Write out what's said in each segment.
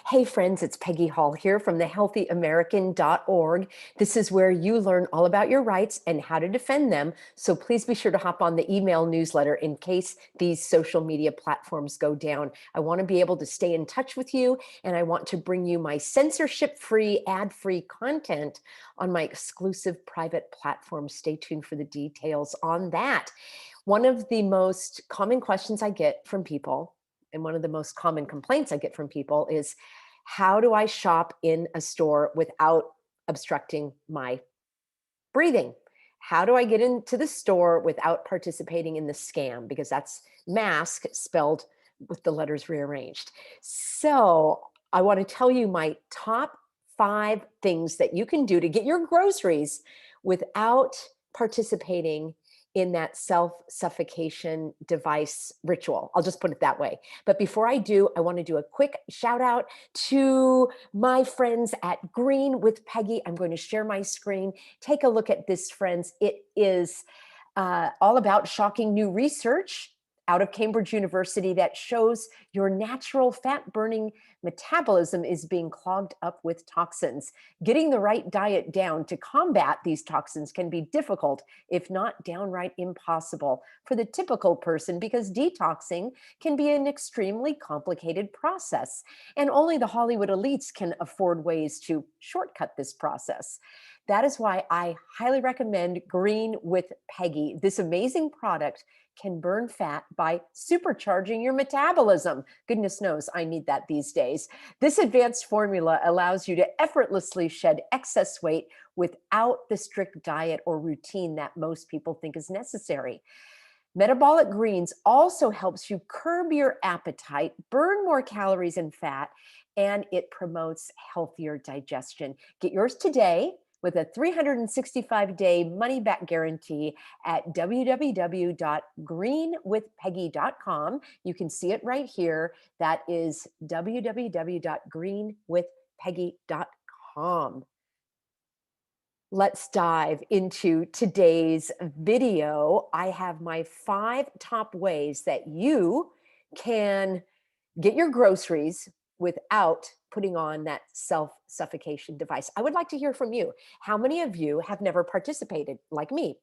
Hey friends, it's Peggy Hall here from thehealthyamerican.org. This is where you learn all about your rights and how to defend them. So please be sure to hop on the email newsletter in case these social media platforms go down. I want to be able to stay in touch with you, and I want to bring you my censorship-free, ad-free content on my exclusive private platform. Stay tuned for the details on that. One of the most common questions I get from people, and one of the most common complaints I get from people is, how do I shop in a store without obstructing my breathing? How do I get into the store without participating in the scam? Because that's mask spelled with the letters rearranged. So I want to tell you my top 5 things that you can do to get your groceries without participating in that self-suffocation device ritual. I'll just put it that way. But before I do, I want to do a quick shout out to my friends at Green with Peggy. I'm going to share my screen. Take a look at this, friends. It is all about shocking new research out of Cambridge University that shows your natural fat burning metabolism is being clogged up with toxins. Getting the right diet down to combat these toxins can be difficult, if not downright impossible, for the typical person, because detoxing can be an extremely complicated process. And only the Hollywood elites can afford ways to shortcut this process. That is why I highly recommend Green with Peggy. This amazing product can burn fat by supercharging your metabolism. Goodness knows I need that these days. This advanced formula allows you to effortlessly shed excess weight without the strict diet or routine that most people think is necessary. Metabolic Greens also helps you curb your appetite, burn more calories and fat, and it promotes healthier digestion. Get yours today with a 365-day money-back guarantee at www.greenwithpeggy.com. You can see it right here. That is www.greenwithpeggy.com. Let's dive into today's video. I have my 5 top ways that you can get your groceries without putting on that self-suffocation device. I would like to hear from you. How many of you have never participated like me?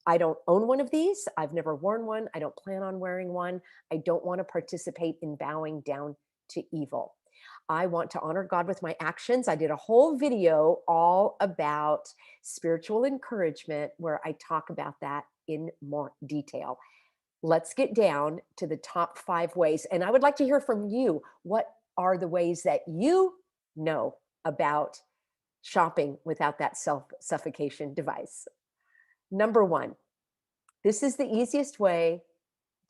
I don't own one of these. I've never worn one. I don't plan on wearing one. I don't want to participate in bowing down to evil. I want to honor God with my actions. I did a whole video all about spiritual encouragement where I talk about that in more detail. Let's get down to the top 5 ways. And I would like to hear from you. What are the ways that you know about shopping without that self-suffocation device? Number 1, this is the easiest way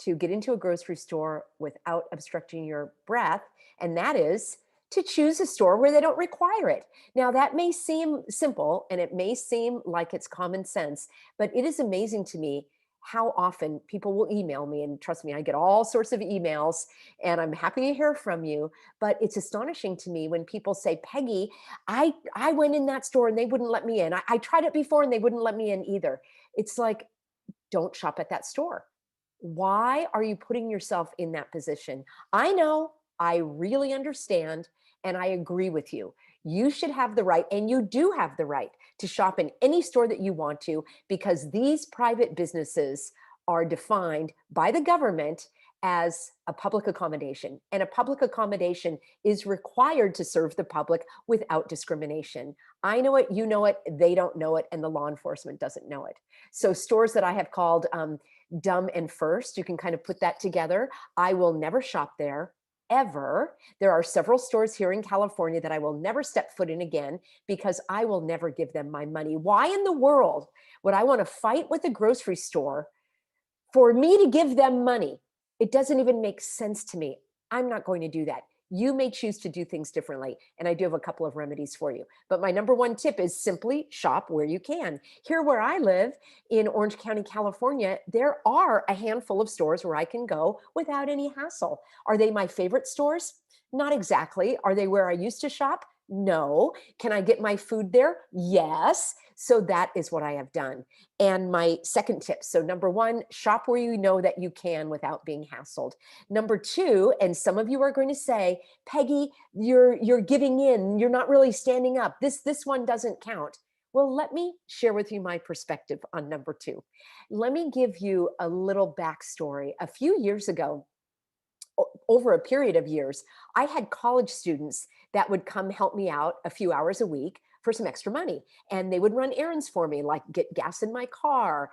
to get into a grocery store without obstructing your breath, and that is to choose a store where they don't require it. Now, that may seem simple and it may seem like it's common sense, but it is amazing to me how often people will email me, and trust me, I get all sorts of emails and I'm happy to hear from you, but it's astonishing to me when people say, Peggy, I went in that store and they wouldn't let me in. I tried it before and they wouldn't let me in either. It's like, don't shop at that store. Why are you putting yourself in that position? I know, I really understand, and I agree with you. You should have the right, and you do have the right, to shop in any store that you want to, because these private businesses are defined by the government as a public accommodation, and a public accommodation is required to serve the public without discrimination. I know it, you know it, they don't know it, and the law enforcement doesn't know it. So stores that I have called dumb and first, you can kind of put that together. I will never shop there, ever. There are several stores here in California that I will never step foot in again because I will never give them my money. Why in the world would I want to fight with a grocery store for me to give them money? It doesn't even make sense to me. I'm not going to do that. You may choose to do things differently, and I do have a couple of remedies for you. But my number 1 tip is simply shop where you can. Here where I live in Orange County, California, there are a handful of stores where I can go without any hassle. Are they my favorite stores? Not exactly. Are they where I used to shop? No. Can I get my food there? Yes. So that is what I have done. And my second tip. So number one, shop where you know that you can without being hassled. Number two, and some of you are going to say, Peggy, you're giving in. You're not really standing up. This one doesn't count. Well, let me share with you my perspective on number two. Let me give you a little backstory. A few years ago, over a period of years, I had college students that would come help me out a few hours a week for some extra money. And they would run errands for me, like get gas in my car,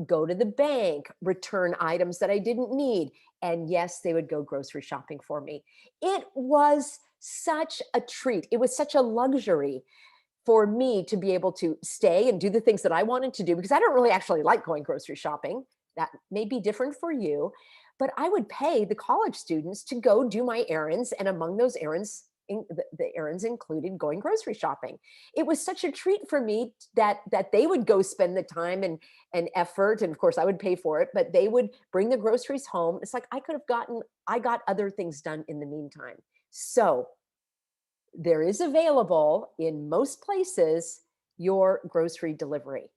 go to the bank, return items that I didn't need. And yes, they would go grocery shopping for me. It was such a treat. It was such a luxury for me to be able to stay and do the things that I wanted to do because I don't really actually like going grocery shopping. That may be different for you, but I would pay the college students to go do my errands. And among those errands, the errands included going grocery shopping. It was such a treat for me that they would go spend the time and effort. And of course I would pay for it, but they would bring the groceries home. It's like I got other things done in the meantime. So there is available in most places your grocery delivery.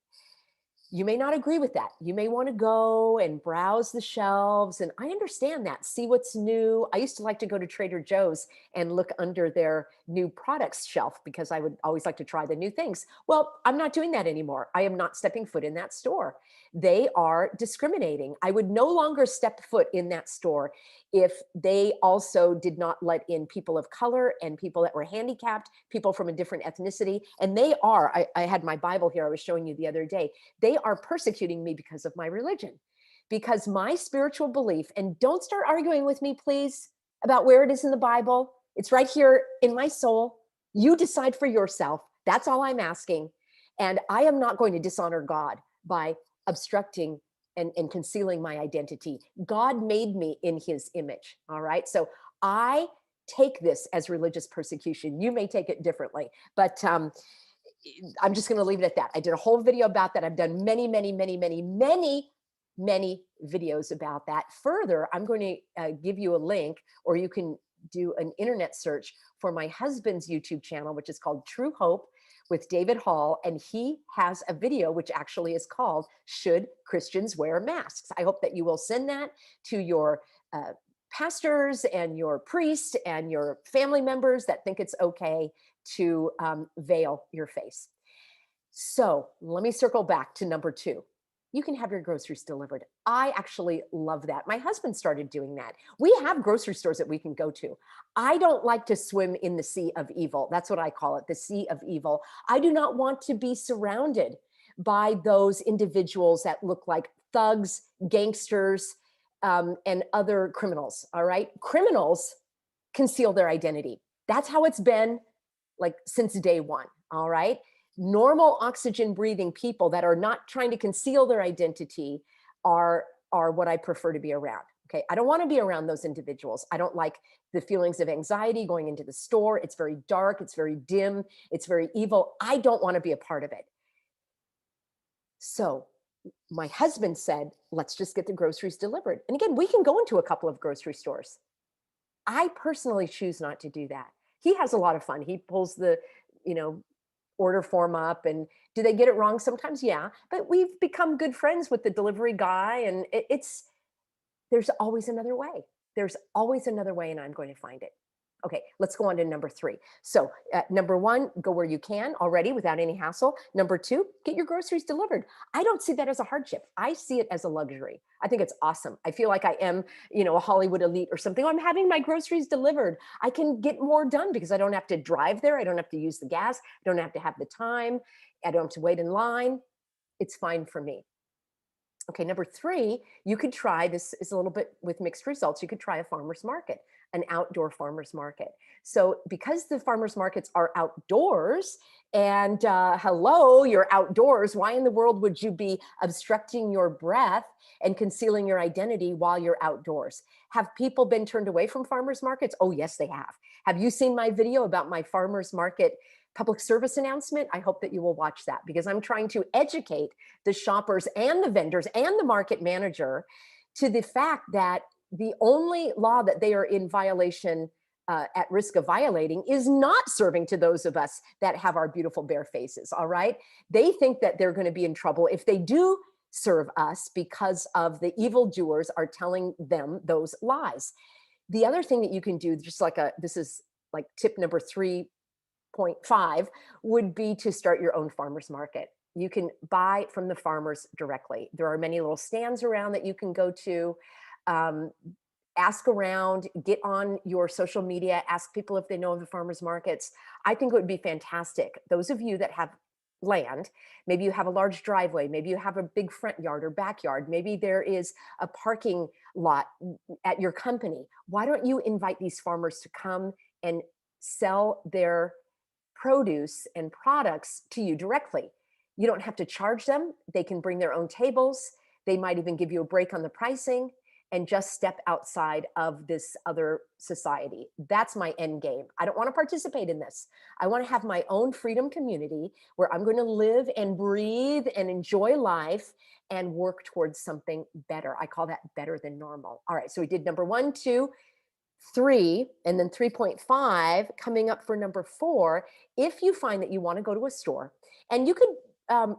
You may not agree with that. You may want to go and browse the shelves. And I understand that. See what's new. I used to like to go to Trader Joe's and look under their new products shelf because I would always like to try the new things. Well, I'm not doing that anymore. I am not stepping foot in that store. They are discriminating. I would no longer step foot in that store if they also did not let in people of color and people that were handicapped, people from a different ethnicity. And they are, I had my Bible here, I was showing you the other day. They are persecuting me because of my religion, because my spiritual belief, and don't start arguing with me, please, about where it is in the Bible. It's right here in my soul. You decide for yourself. That's all I'm asking. And I am not going to dishonor God by obstructing and concealing my identity. God made me in his image. All right. So I take this as religious persecution. You may take it differently, but I'm just going to leave it at that. I did a whole video about that. I've done many, many, many, many, many, many videos about that. Further, I'm going to give you a link, or you can do an internet search for my husband's YouTube channel, which is called True Hope with David Hall. And he has a video which actually is called Should Christians Wear Masks? I hope that you will send that to your pastors and your priests and your family members that think it's okay to veil your face. So let me circle back to number two. You can have your groceries delivered. I actually love that. My husband started doing that. We have grocery stores that we can go to. I don't like to swim in the sea of evil. That's what I call it, the sea of evil. I do not want to be surrounded by those individuals that look like thugs, gangsters, and other criminals. All right. Criminals conceal their identity. That's how it's been like since day one. All right. Normal oxygen breathing people that are not trying to conceal their identity are what I prefer to be around. Okay. I don't want to be around those individuals. I don't like the feelings of anxiety going into the store. It's very dark. It's very dim. It's very evil. I don't want to be a part of it. So my husband said, let's just get the groceries delivered. And again, we can go into a couple of grocery stores. I personally choose not to do that. He has a lot of fun. He pulls the, order form up, and do they get it wrong sometimes? Yeah, but we've become good friends with the delivery guy, and there's always another way. There's always another way, and I'm going to find it. Okay, let's go on to number three. So number one, go where you can already without any hassle. Number two, get your groceries delivered. I don't see that as a hardship. I see it as a luxury. I think it's awesome. I feel like I am, a Hollywood elite or something. I'm having my groceries delivered. I can get more done because I don't have to drive there. I don't have to use the gas. I don't have to have the time. I don't have to wait in line. It's fine for me. Okay, number three, you could try, this is a little bit with mixed results, you could try a farmer's market, an outdoor farmer's market. So because the farmer's markets are outdoors, and hello, you're outdoors, why in the world would you be obstructing your breath and concealing your identity while you're outdoors? Have people been turned away from farmer's markets? Oh, yes, they have. Have you seen my video about my farmer's market public service announcement? I hope that you will watch that, because I'm trying to educate the shoppers and the vendors and the market manager to the fact that the only law that they are in violation at risk of violating is not serving to those of us that have our beautiful bare faces. All right. They think that they're going to be in trouble if they do serve us because of the evildoers are telling them those lies. The other thing that you can do, just like this is like tip number 3.5, would be to start your own farmer's market. You can buy from the farmers directly. There are many little stands around that you can go to. Um, Ask around, get on your social media, ask people if they know of the farmers markets. I think it would be fantastic. Those of you that have land, maybe you have a large driveway, maybe you have a big front yard or backyard, maybe there is a parking lot at your company. Why don't you invite these farmers to come and sell their produce and products to you directly? You don't have to charge them. They can bring their own tables. They might even give you a break on the pricing and just step outside of this other society. That's my end game. I don't want to participate in this. I want to have my own freedom community where I'm going to live and breathe and enjoy life and work towards something better. I call that better than normal. All right, so we did number 1, 2, 3, and then 3.5. Coming up for number 4, if you find that you want to go to a store, and you could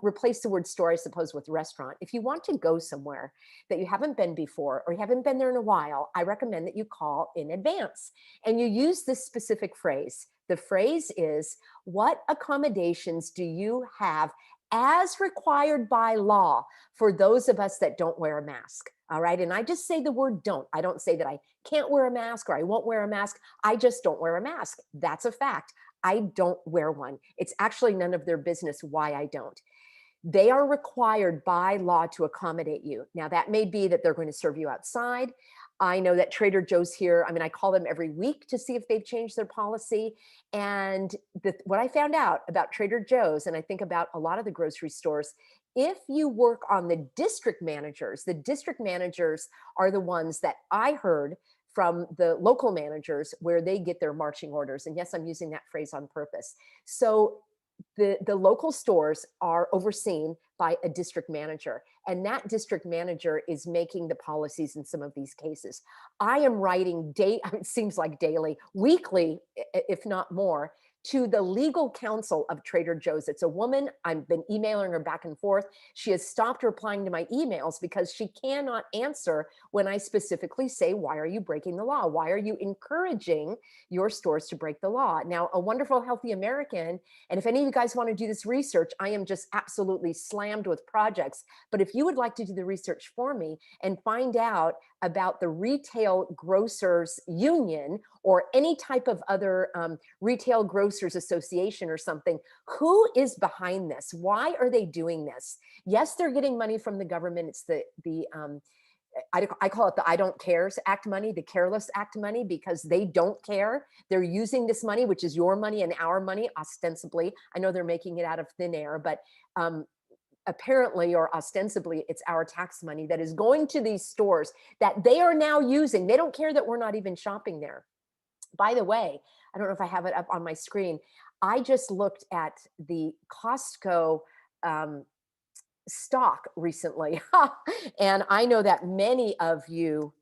replace the word store, I suppose, with restaurant. If you want to go somewhere that you haven't been before or you haven't been there in a while, I recommend that you call in advance and you use this specific phrase. The phrase is, what accommodations do you have as required by law for those of us that don't wear a mask? All right. And I just say the word don't. I don't say that I can't wear a mask or I won't wear a mask. I just don't wear a mask. That's a fact. I don't wear one. It's actually none of their business why I don't. They are required by law to accommodate you. Now, that may be that they're going to serve you outside. I know that Trader Joe's here, I mean, I call them every week to see if they've changed their policy. And what I found out about Trader Joe's, and I think about a lot of the grocery stores, if you work on the district managers are the ones that I heard from the local managers where they get their marching orders. And yes, I'm using that phrase on purpose. So the local stores are overseen by a district manager, and that district manager is making the policies in some of these cases. I am writing it seems like daily, weekly, if not more, to the legal counsel of Trader Joe's. It's a woman. I've been emailing her back and forth. She has stopped replying to my emails because she cannot answer when I specifically say, why are you breaking the law? Why are you encouraging your stores to break the law? Now, a wonderful, healthy American, and if any of you guys want to do this research, I am just absolutely slammed with projects. But if you would like to do the research for me and find out about the Retail Grocers Union or any type of other retail grocers association or something, who is behind this? Why are they doing this? Yes, they're getting money from the government. It's I call it the I Don't Cares Act money, the Careless Act money, because they don't care. They're using this money, which is your money and our money, ostensibly. I know they're making it out of thin air, but apparently or ostensibly, it's our tax money that is going to these stores that they are now using. They don't care that we're not even shopping there. By the way, I don't know if I have it up on my screen. I just looked at the Costco stock recently. And I know that many of you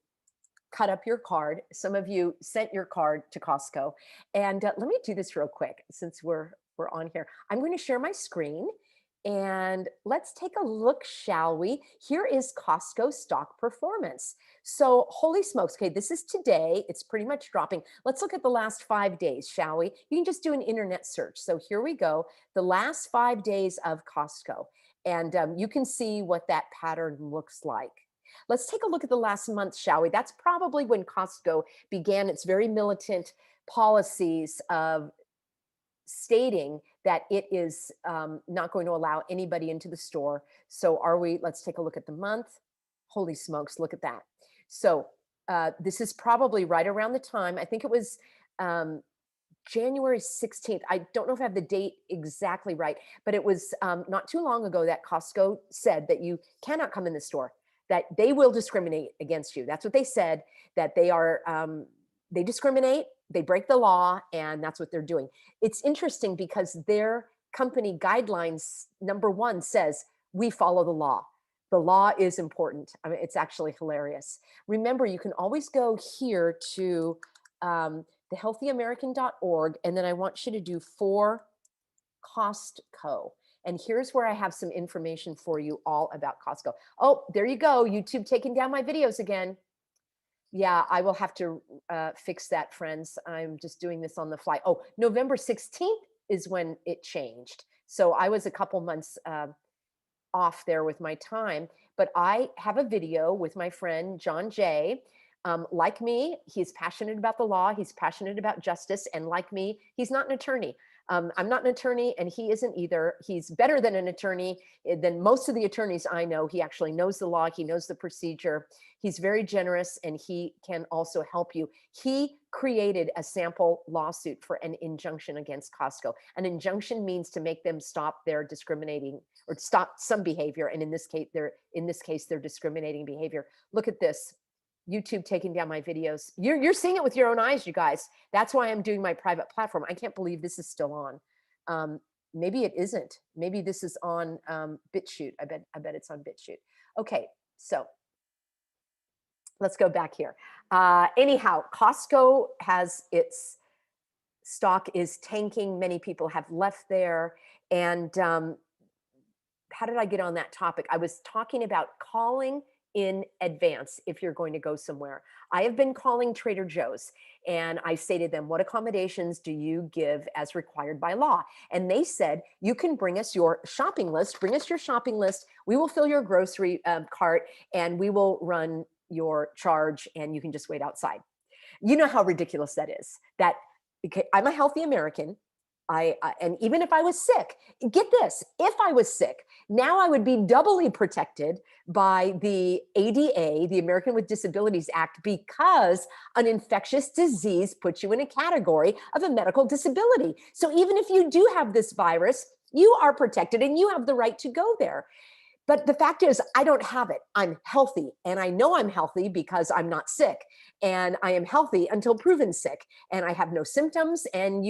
cut up your card. Some of you sent your card to Costco. And let me do this real quick since we're on here. I'm going to share my screen. And let's take a look, shall we? Here is Costco stock performance. So holy smokes, okay, this is today. It's pretty much dropping. Let's look at the last 5 days, shall we? You can just do an internet search. So here we go, the last 5 days of Costco. And you can see what that pattern looks like. Let's take a look at the last month, shall we? That's probably when Costco began its very militant policies of stating that it is not going to allow anybody into the store. So let's take a look at the month. Holy smokes, look at that. So this is probably right around the time, I think it was January 16th. I don't know if I have the date exactly right, but it was not too long ago that Costco said that you cannot come in the store, that they will discriminate against you. That's what they said, that they discriminate, they break the law, and that's what they're doing. It's interesting because their company guidelines, number 1 says, we follow the law. The law is important. I mean, it's actually hilarious. Remember, you can always go here to thehealthyamerican.org, and then I want you to do for Costco. And here's where I have some information for you all about Costco. Oh, there you go. YouTube taking down my videos again. Yeah, I will have to fix that, friends. I'm just doing this on the fly. Oh, November 16th is when it changed. So I was a couple months off there with my time, but I have a video with my friend John Jay. Like me, he's passionate about the law, he's passionate about justice, and like me, he's not an attorney. I'm not an attorney, and he isn't either. He's better than an attorney than most of the attorneys I know. He actually knows the law, he knows the procedure. He's very generous, and he can also help you. He created a sample lawsuit for an injunction against Costco. An injunction means to make them stop their discriminating or stop some behavior, and in this case, their discriminating behavior. Look at this. YouTube taking down my videos. You're seeing it with your own eyes, you guys. That's why I'm doing my private platform. I can't believe this is still on. Maybe it isn't. Maybe this is on BitChute. I bet it's on BitChute. Okay, so let's go back here. Anyhow, Costco has its stock is tanking. Many people have left there. And how did I get on that topic? I was talking about calling in advance if you're going to go somewhere. I have been calling Trader Joe's, and I say to them, what accommodations do you give as required by law? And they said, you can bring us your shopping list, we will fill your grocery cart, and we will run your charge, and you can just wait outside. You know how ridiculous that is, that I'm a healthy American. And even if I was sick, get this, if I was sick, now I would be doubly protected by the ADA, the American with Disabilities Act, because an infectious disease puts you in a category of a medical disability. So even if you do have this virus, you are protected and you have the right to go there. But the fact is, I don't have it. I'm healthy, and I know I'm healthy because I'm not sick, and I am healthy until proven sick, and I have no symptoms. And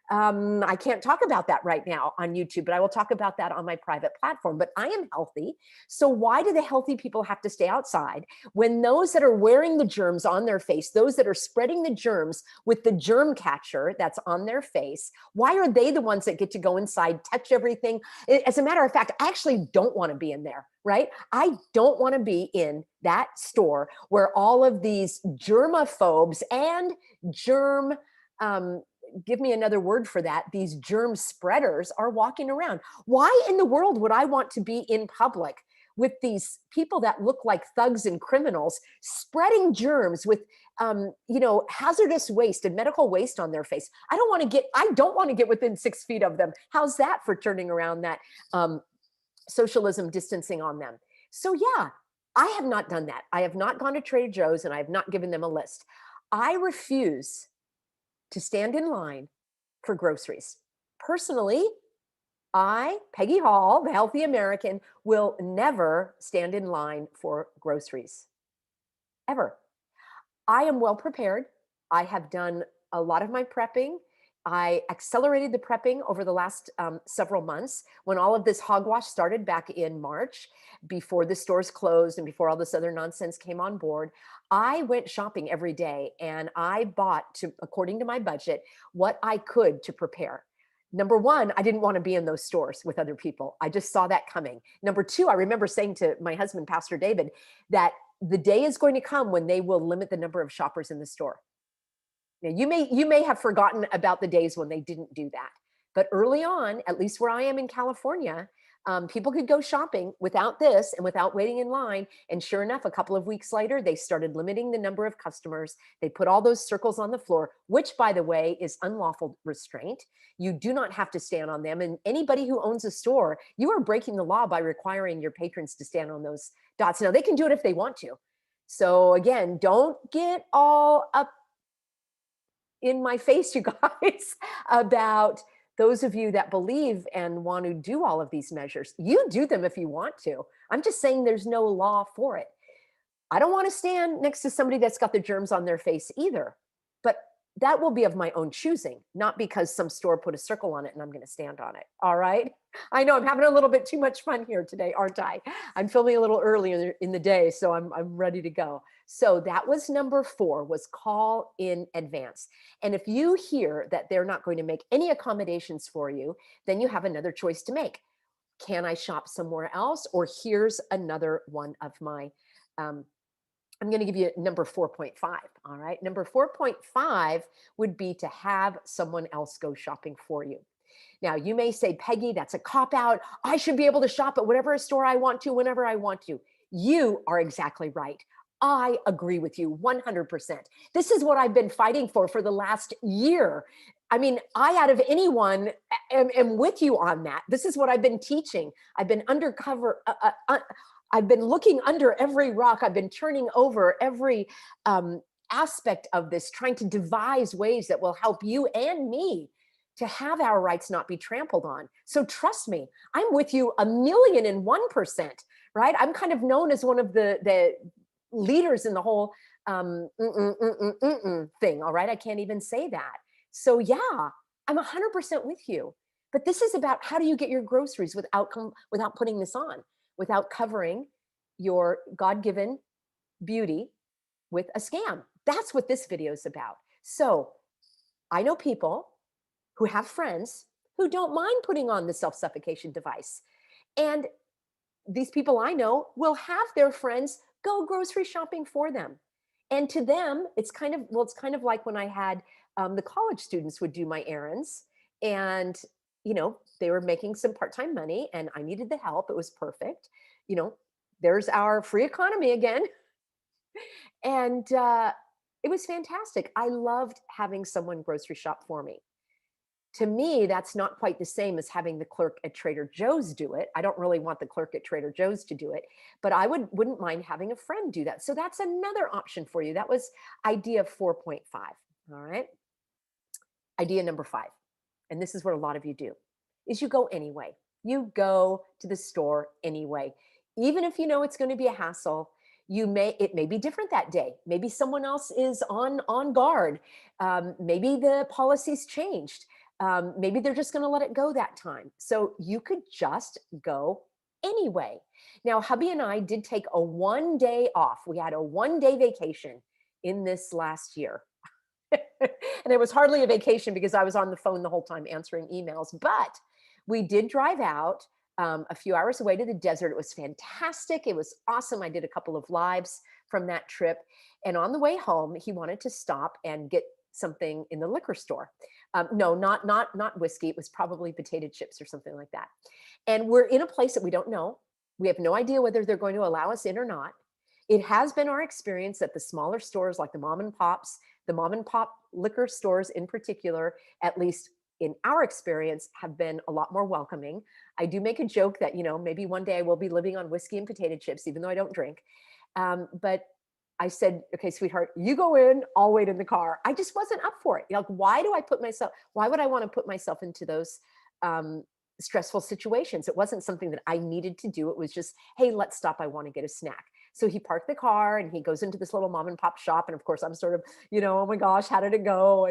I can't talk about that right now on YouTube, but I will talk about that on my private platform. But I am healthy. So why do the healthy people have to stay outside when those that are wearing the germs on their face, those that are spreading the germs with the germ catcher that's on their face, why are they the ones that get to go inside, touch everything? As a matter of fact, I actually don't want to be in there, right? I don't want to be in that store where all of these germaphobes and give me another word for that, these germ spreaders are walking around. Why in the world would I want to be in public with these people that look like thugs and criminals spreading germs with hazardous waste and medical waste on their face? I don't want to get within 6 feet of them. How's that for turning around that socialism distancing on them? So yeah, I have not done that. I have not gone to Trader Joe's, and I have not given them a list. I refuse to stand in line for groceries. Personally, I, Peggy Hall, the healthy American, will never stand in line for groceries, ever. I am well prepared. I have done a lot of my prepping. I accelerated the prepping over the last several months when all of this hogwash started back in March, before the stores closed and before all this other nonsense came on board. I went shopping every day, and I bought, according to my budget, what I could to prepare. Number one, I didn't want to be in those stores with other people. I just saw that coming. Number two, I remember saying to my husband, Pastor David, that the day is going to come when they will limit the number of shoppers in the store. Now, you may have forgotten about the days when they didn't do that. But early on, at least where I am in California, people could go shopping without this and without waiting in line. And sure enough, a couple of weeks later, they started limiting the number of customers. They put all those circles on the floor, which, by the way, is unlawful restraint. You do not have to stand on them. And anybody who owns a store, you are breaking the law by requiring your patrons to stand on those dots. Now, they can do it if they want to. So again, don't get all up in my face, you guys, about those of you that believe and want to do all of these measures. You do them if you want to. I'm just saying there's no law for it. I don't want to stand next to somebody that's got the germs on their face either, but that will be of my own choosing, not because some store put a circle on it and I'm going to stand on it. All right. I know I'm having a little bit too much fun here today, aren't I? I'm filming a little earlier in the day, so I'm ready to go. So that was number 4, was call in advance. And if you hear that they're not going to make any accommodations for you, then you have another choice to make. Can I shop somewhere else? Or here's another one of my, um, I'm going to give you number 4.5. All right. Number 4.5 would be to have someone else go shopping for you. Now, you may say, Peggy, that's a cop out. I should be able to shop at whatever store I want to, whenever I want to. You are exactly right. I agree with you 100%. This is what I've been fighting for the last year. I mean, I, out of anyone, am with you on that. This is what I've been teaching. I've been undercover. I've been looking under every rock. I've been turning over every aspect of this, trying to devise ways that will help you and me to have our rights not be trampled on. So trust me, I'm with you 1,001%, right? I'm kind of known as one of the leaders in the whole thing, all right? I can't even say that. So yeah, I'm 100% with you. But this is about, how do you get your groceries without putting this on, without covering your God-given beauty with a scam? That's what this video is about. So I know people who have friends who don't mind putting on the self-suffocation device. And these people I know will have their friends go grocery shopping for them. And to them, it's kind of, well, it's kind of like when I had the college students would do my errands, and, you know, they were making some part-time money and I needed the help. It was perfect. You know, there's our free economy again. And it was fantastic. I loved having someone grocery shop for me. To me, that's not quite the same as having the clerk at Trader Joe's do it. I don't really want the clerk at Trader Joe's to do it, but I wouldn't mind having a friend do that. So that's another option for you. That was idea 4.5. All right. Idea number 5, and this is what a lot of you do, is you go anyway. You go to the store anyway. Even if you know it's going to be a hassle, it may be different that day. Maybe someone else is on guard. Maybe the policy's changed. Maybe they're just going to let it go that time. So you could just go anyway. Now, hubby and I did take a 1-day off. We had a 1-day vacation in this last year. And it was hardly a vacation because I was on the phone the whole time answering emails. But we did drive out a few hours away to the desert. It was fantastic. It was awesome. I did a couple of lives from that trip. And on the way home, he wanted to stop and get something in the liquor store. No, not whiskey. It was probably potato chips or something like that. And we're in a place that we don't know. We have no idea whether they're going to allow us in or not. It has been our experience that the smaller stores, like the mom and pop liquor stores in particular, at least in our experience, have been a lot more welcoming. I do make a joke that, you know, maybe one day I will be living on whiskey and potato chips, even though I don't drink. But I said, okay, sweetheart, you go in, I'll wait in the car. I just wasn't up for it. Like, why would I want to put myself into those stressful situations? It wasn't something that I needed to do. It was just, hey, let's stop. I want to get a snack. So he parked the car and he goes into this little mom and pop shop. And of course, I'm sort of, you know, oh my gosh, how did it go?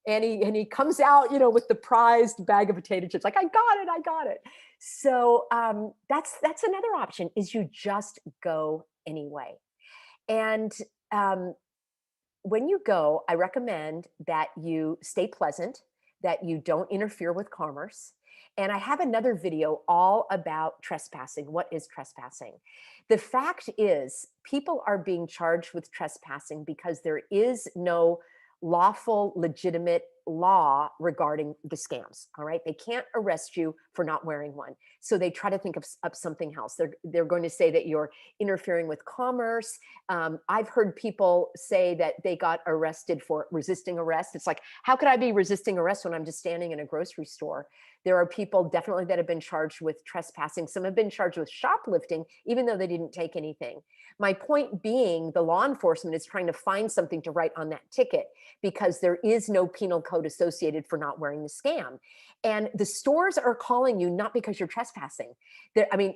And he comes out, you know, with the prized bag of potato chips, like, I got it. So that's another option, is you just go anyway. And when you go, I recommend that you stay pleasant, that you don't interfere with commerce. And I have another video all about trespassing. What is trespassing? The fact is, people are being charged with trespassing because there is no lawful, legitimate law regarding the scams. All right. They can't arrest you for not wearing one. So they try to think of something else. They're going to say that you're interfering with commerce. I've heard people say that they got arrested for resisting arrest. It's like, how could I be resisting arrest when I'm just standing in a grocery store? There are people definitely that have been charged with trespassing. Some have been charged with shoplifting, even though they didn't take anything. My point being, the law enforcement is trying to find something to write on that ticket because there is no penal code associated for not wearing the scam. And the stores are calling you not because you're trespassing.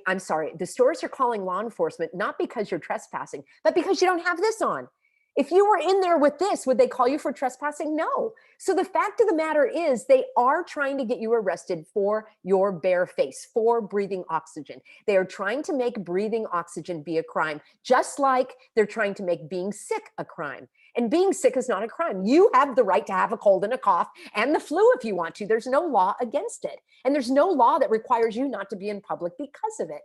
I'm sorry, the stores are calling law enforcement not because you're trespassing, but because you don't have this on. If you were in there with this, would they call you for trespassing? No. So the fact of the matter is they are trying to get you arrested for your bare face, for breathing oxygen. They are trying to make breathing oxygen be a crime, just like they're trying to make being sick a crime. And being sick is not a crime. You have the right to have a cold and a cough and the flu if you want to. There's no law against it. And there's no law that requires you not to be in public because of it.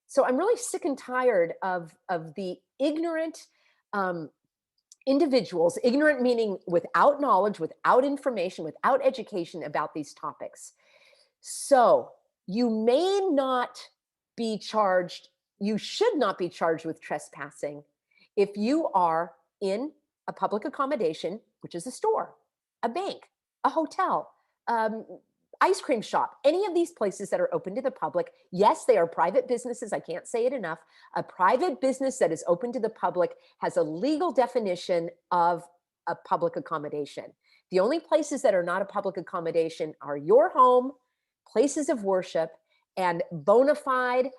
So I'm really sick and tired of the ignorant um, individuals, ignorant meaning without knowledge, without information, without education about these topics. So you may not be charged, you should not be charged with trespassing if you are in a public accommodation, which is a store, a bank, a hotel, um, ice cream shop, any of these places that are open to the public. Yes, they are private businesses. I can't say it enough. A private business that is open to the public has a legal definition of a public accommodation. The only places that are not a public accommodation are your home, places of worship, and bona fide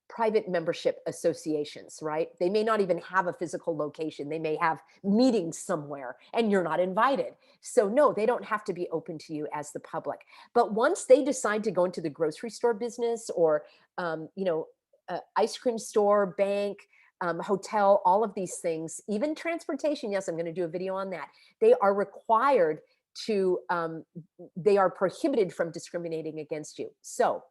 private membership associations, right? They may not even have a physical location. They may have meetings somewhere and you're not invited. So no, they don't have to be open to you as the public. But once they decide to go into the grocery store business or, ice cream store, bank, hotel, all of these things, even transportation, yes, I'm going to do a video on that. They are required to, they are prohibited from discriminating against you. So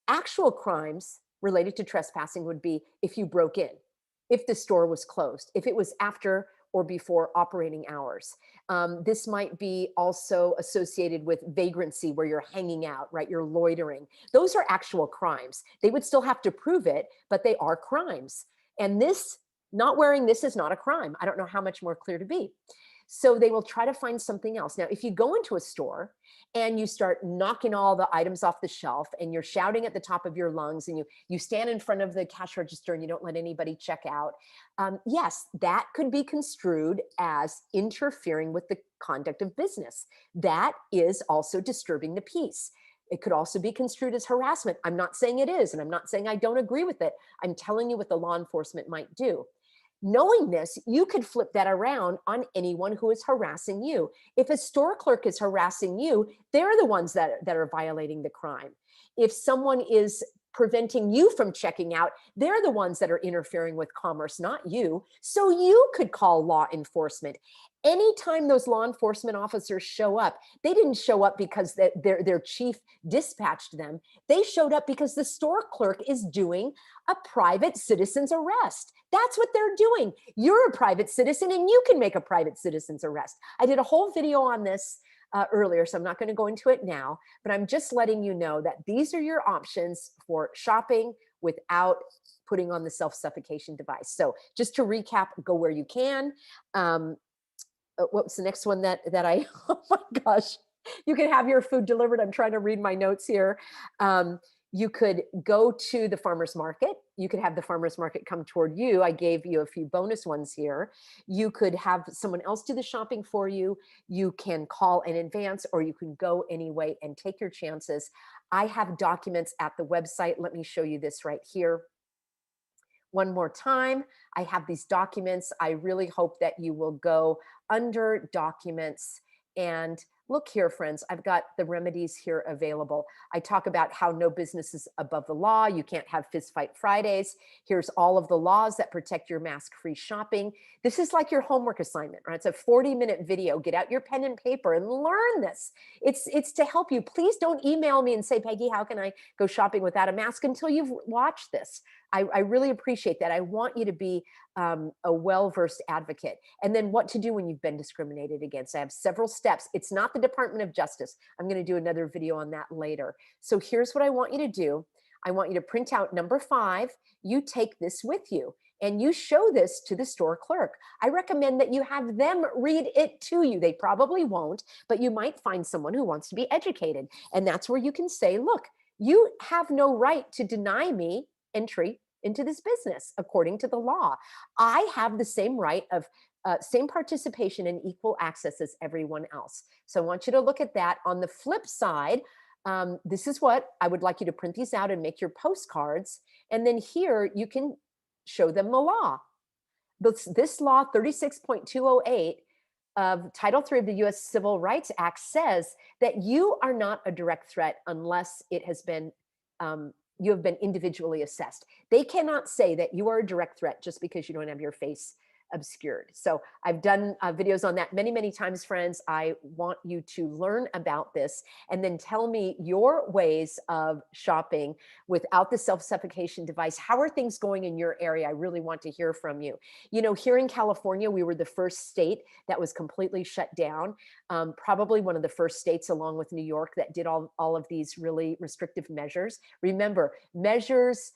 actual crimes related to trespassing would be if you broke in, if the store was closed, if it was after or before operating hours. This might be also associated with vagrancy, where you're hanging out, right? You're loitering. Those are actual crimes. They would still have to prove it, but they are crimes. And this, not wearing this is not a crime. I don't know how much more clear to be. So they will try to find something else. Now, if you go into a store and you start knocking all the items off the shelf and you're shouting at the top of your lungs and you stand in front of the cash register and you don't let anybody check out, yes, that could be construed as interfering with the conduct of business. That is also disturbing the peace. It could also be construed as harassment. I'm not saying it is, and I'm not saying I don't agree with it. I'm telling you what the law enforcement might do. Knowing this, you could flip that around on anyone who is harassing you. If a store clerk is harassing you, they're the ones that are violating the crime. If someone is preventing you from checking out, they're the ones that are interfering with commerce, not you. So you could call law enforcement. Anytime those law enforcement officers show up, they didn't show up because their chief dispatched them. They showed up because the store clerk is doing a private citizen's arrest. That's what they're doing. You're a private citizen and you can make a private citizen's arrest. I did a whole video on this earlier, so I'm not going to go into it now, but I'm just letting you know that these are your options for shopping without putting on the self-suffocation device. So just to recap, go where you can. What's the next one that I, oh my gosh, you can have your food delivered. I'm trying to read my notes here. You could go to the farmer's market. You could have the farmer's market come toward you. I gave you a few bonus ones here. You could have someone else do the shopping for you. You can call in advance, or you can go anyway and take your chances. I have documents at the website. Let me show you this right here. One more time, I have these documents. I really hope that you will go under documents and look here, friends, I've got the remedies here available. I talk about how no business is above the law. You can't have fist fight Fridays. Here's all of the laws that protect your mask-free shopping. This is like your homework assignment, right? It's a 40-minute video. Get out your pen and paper and learn this. It's to help you. Please don't email me and say, Peggy, how can I go shopping without a mask, until you've watched this. I really appreciate that. I want you to be a well-versed advocate. And then what to do when you've been discriminated against. I have several steps. It's not the Department of Justice. I'm going to do another video on that later. So here's what I want you to do. I want you to print out number 5. You take this with you and you show this to the store clerk. I recommend that you have them read it to you. They probably won't, but you might find someone who wants to be educated. And that's where you can say, look, you have no right to deny me entry into this business according to the law. I have the same right of same participation and equal access as everyone else. So I want you to look at that. On the flip side, this is what I would like you to print these out and make your postcards. And then here you can show them the law. this law 36.208 of Title III of the US Civil Rights Act says that you are not a direct threat unless it has been you have been individually assessed. They cannot say that you are a direct threat just because you don't have your face obscured. So I've done videos on that many, many times, friends. I want you to learn about this and then tell me your ways of shopping without the self-suffocation device. How are things going in your area? I really want to hear from you. You know, here in California, we were the first state that was completely shut down. Probably one of the first states, along with New York, that did all of these really restrictive measures. Remember, measures,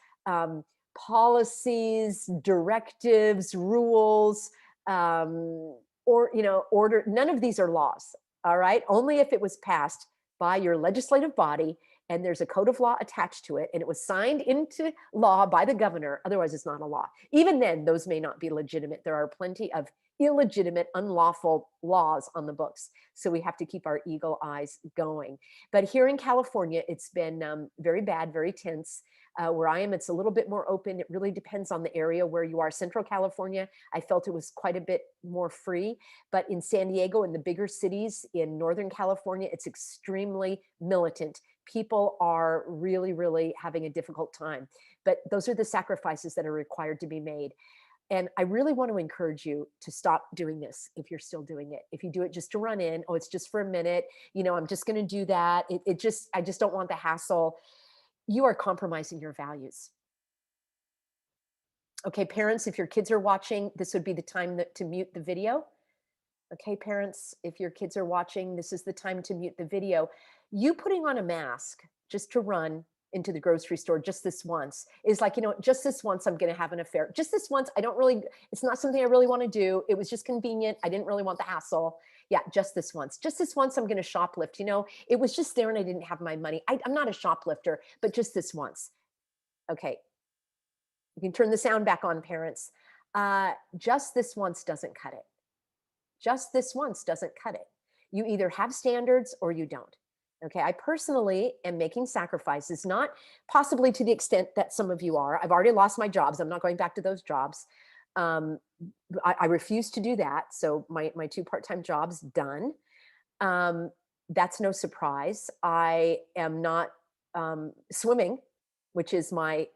policies, directives, rules, or, you know, order, none of these are laws, all right? Only if it was passed by your legislative body and there's a code of law attached to it and it was signed into law by the governor, otherwise it's not a law. Even then, those may not be legitimate. There are plenty of illegitimate, unlawful laws on the books. So we have to keep our eagle eyes going. But here in California, it's been very bad, very tense. Where I am, it's a little bit more open. It really depends on the area where you are. Central California, I felt it was quite a bit more free. But in San Diego and the bigger cities in Northern California, it's extremely militant. People are really, really having a difficult time. But those are the sacrifices that are required to be made. And I really want to encourage you to stop doing this if you're still doing it. If you do it just to run in, oh, it's just for a minute, you know, I'm just going to do that. I just don't want the hassle. You are compromising your values. Okay, parents, if your kids are watching, this would be the time to mute the video. Okay, parents, if your kids are watching, this is the time to mute the video. You putting on a mask just to run into the grocery store just this once is like, you know, just this once I'm going to have an affair. Just this once, I don't really, it's not something I really want to do. It was just convenient. I didn't really want the hassle. Yeah, just this once. Just this once I'm going to shoplift. You know, it was just there and I didn't have my money. I'm not a shoplifter, but just this once. Okay, you can turn the sound back on, parents. Just this once doesn't cut it. Just this once doesn't cut it. You either have standards or you don't. Okay, I personally am making sacrifices, not possibly to the extent that some of you are. I've already lost my jobs. I'm not going back to those jobs. Um, I refuse to do that. So my two part-time jobs done. That's no surprise. I am not swimming, which is my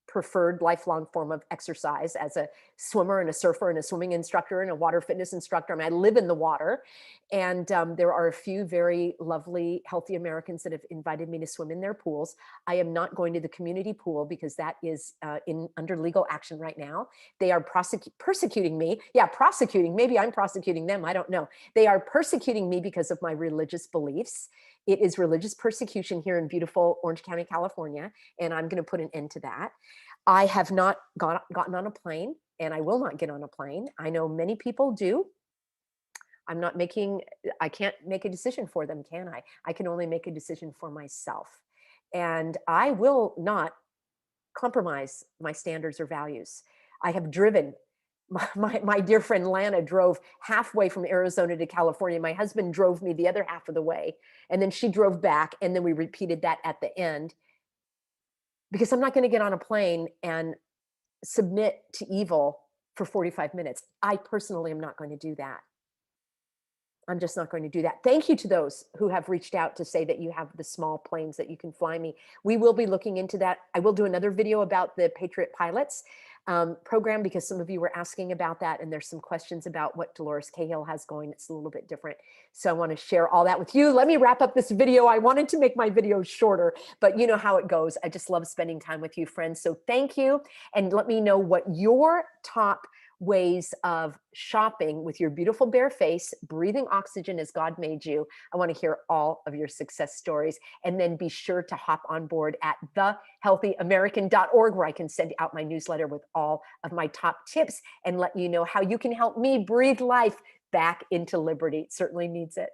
preferred lifelong form of exercise as a swimmer and a surfer and a swimming instructor and a water fitness instructor. I mean, I live in the water, and there are a few very lovely, healthy Americans that have invited me to swim in their pools. I am not going to the community pool because that is under legal action right now. They are persecuting me. Yeah, prosecuting. Maybe I'm prosecuting them. I don't know. They are persecuting me because of my religious beliefs. It is religious persecution here in beautiful Orange County, California, and I'm going to put an end to that. I have not gotten on a plane, and I will not get on a plane. I know many people do. I can't make a decision for them, can I? I can only make a decision for myself. And I will not compromise my standards or values. I have driven. My dear friend Lana drove halfway from Arizona to California. My husband drove me the other half of the way, and then she drove back, and then we repeated that at the end, because I'm not going to get on a plane and submit to evil for 45 minutes. I personally am not going to do that. I'm just not going to do that. Thank you to those who have reached out to say that you have the small planes that you can fly me. We will be looking into that. I will do another video about the Patriot Pilots program, because some of you were asking about that, and there's some questions about what Dolores Cahill has going. It's a little bit different. So I want to share all that with you. Let me wrap up this video. I wanted to make my videos shorter, but you know how it goes. I just love spending time with you, friends. So thank you. And let me know what your top ways of shopping with your beautiful bare face, breathing oxygen as God made you. I want to hear all of your success stories. And then be sure to hop on board at thehealthyamerican.org, where I can send out my newsletter with all of my top tips and let you know how you can help me breathe life back into liberty. It certainly needs it.